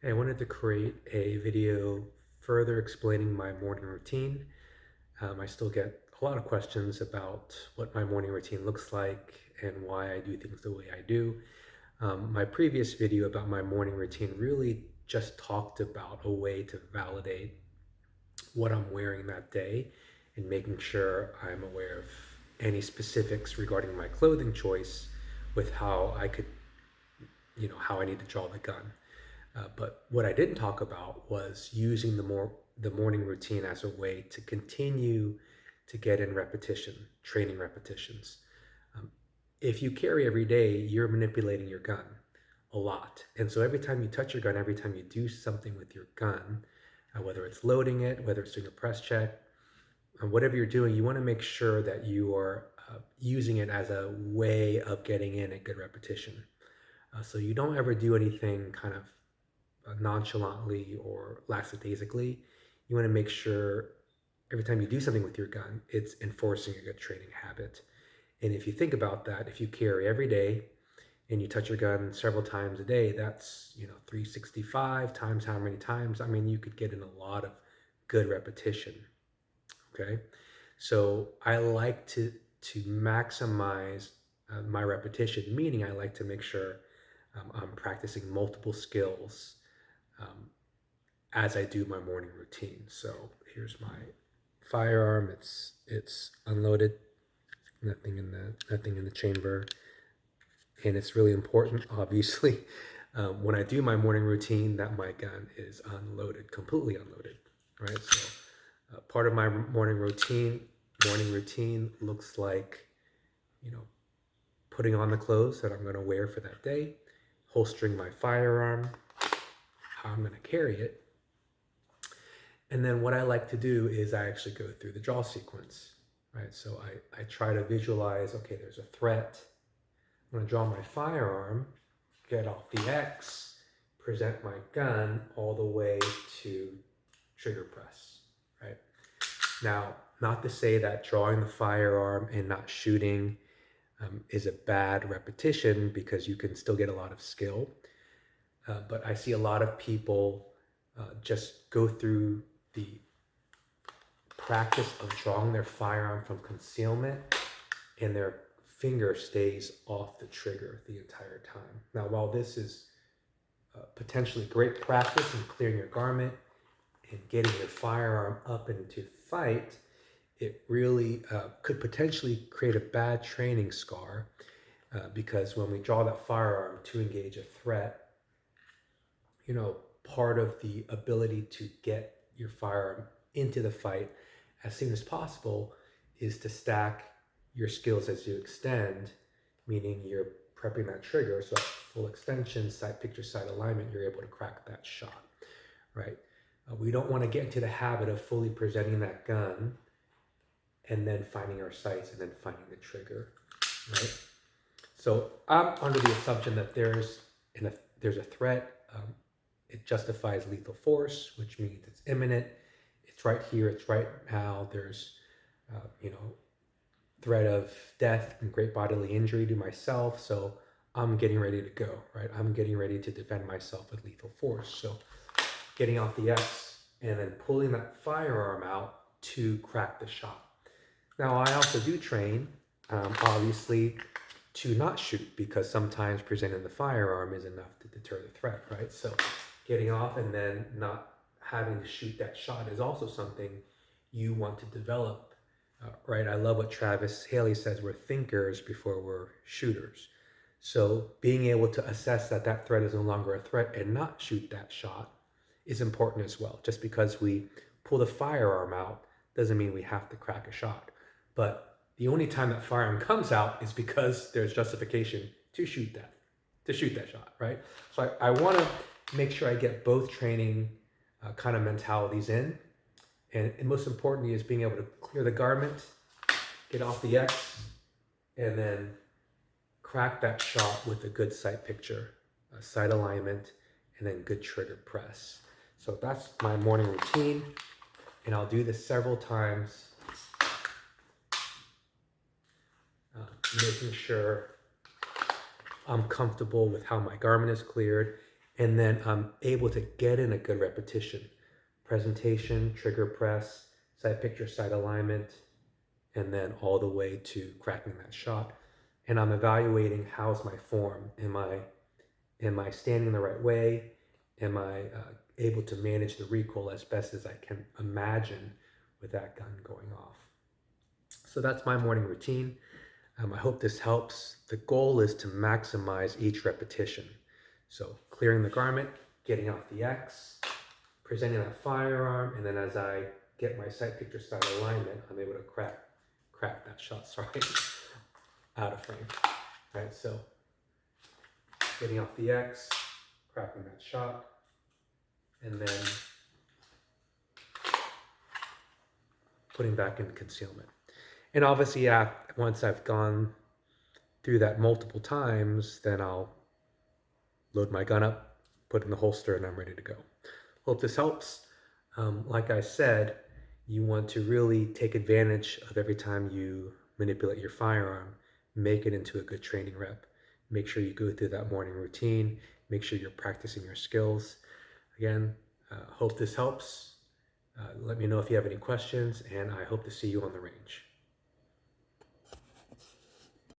Hey, I wanted to create a video further explaining my morning routine. I still get a lot of questions about what my morning routine looks like and why I do things the way I do. My previous video about my morning routine really just talked about a way to validate what I'm wearing that day and making sure I'm aware of any specifics regarding my clothing choice with how I could, how I need to draw the gun. But what I didn't talk about was using the morning routine as a way to continue to get in repetition, training repetitions. Um, if you carry every day, you're manipulating your gun a lot, and so every time you touch your gun, every time you do something with your gun, whether it's loading it, whether it's doing a press check, whatever you're doing, you want to make sure that you are using it as a way of getting in a good repetition. So you don't ever do anything kind of nonchalantly or lackadaisically. You want to make sure every time you do something with your gun, it's enforcing a good training habit. And if you think about that, if you carry every day and you touch your gun several times a day, that's 365 times how many times? I mean, you could get in a lot of good repetition. Okay, so I like to maximize my repetition, meaning I like to make sure I'm practicing multiple skills um, as I do my morning routine. So here's my firearm. It's unloaded, nothing in the chamber, and it's really important, obviously, when I do my morning routine that my gun is unloaded, completely unloaded, right? So part of my morning routine looks like you know putting on the clothes that I'm going to wear for that day, holstering my firearm, how I'm going to carry it. And then what I like to do is I actually go through the draw sequence, right? So I try to visualize, okay, there's a threat. I'm gonna draw my firearm, get off the X, present my gun all the way to trigger press, right? Now, not to say that drawing the firearm and not shooting is a bad repetition, because you can still get a lot of skill. But I see a lot of people just go through the practice of drawing their firearm from concealment, and their finger stays off the trigger the entire time. Now, while this is potentially great practice in clearing your garment and getting your firearm up into fight, it really could potentially create a bad training scar, because when we draw that firearm to engage a threat, part of the ability to get your firearm into the fight as soon as possible is to stack your skills as you extend, meaning you're prepping that trigger so at full extension, sight picture, sight alignment, you're able to crack that shot, right? We don't want to get into the habit of fully presenting that gun and then finding our sights and then finding the trigger, right? So I'm under the assumption that there's a threat. It justifies lethal force, which means it's imminent. It's right here. It's right now. There's, uh, you know, threat of death and great bodily injury to myself. So I'm getting ready to go, right? I'm getting ready to defend myself with lethal force. So getting off the X and then pulling that firearm out to crack the shot. Now, I also do train, obviously, to not shoot, because sometimes presenting the firearm is enough to deter the threat, right? So getting off and then not having to shoot that shot is also something you want to develop, right? I love what Travis Haley says: we're thinkers before we're shooters. So being able to assess that that threat is no longer a threat and not shoot that shot is important as well. Just because we pull the firearm out doesn't mean we have to crack a shot. But the only time that firearm comes out is because there's justification to shoot that shot, right? So I want to make sure I get both training kind of mentalities in. And most importantly is being able to clear the garment, get off the X, and then crack that shot with a good sight picture, sight alignment, and then good trigger press. So that's my morning routine, and I'll do this several times, making sure I'm comfortable with how my garment is cleared And then I'm able to get in a good repetition. Presentation, trigger press, side picture, side alignment, and then all the way to cracking that shot. And I'm evaluating how's my form. Am I standing the right way? Am I able to manage the recoil as best as I can imagine with that gun going off? So that's my morning routine. I hope this helps. The goal is to maximize each repetition. So clearing the garment, getting off the X, presenting that firearm, and then as I get my sight picture side alignment, I'm able to crack that shot, sorry, out of frame. Right, so getting off the X, cracking that shot, and then putting back in concealment. And obviously, once I've gone through that multiple times, then I'll load my gun up, put it in the holster, and I'm ready to go. Hope this helps. Like I said, you want to really take advantage of every time you manipulate your firearm, make it into a good training rep. Make sure you go through that morning routine, make sure you're practicing your skills. Again, hope this helps. Let me know if you have any questions, and I hope to see you on the range.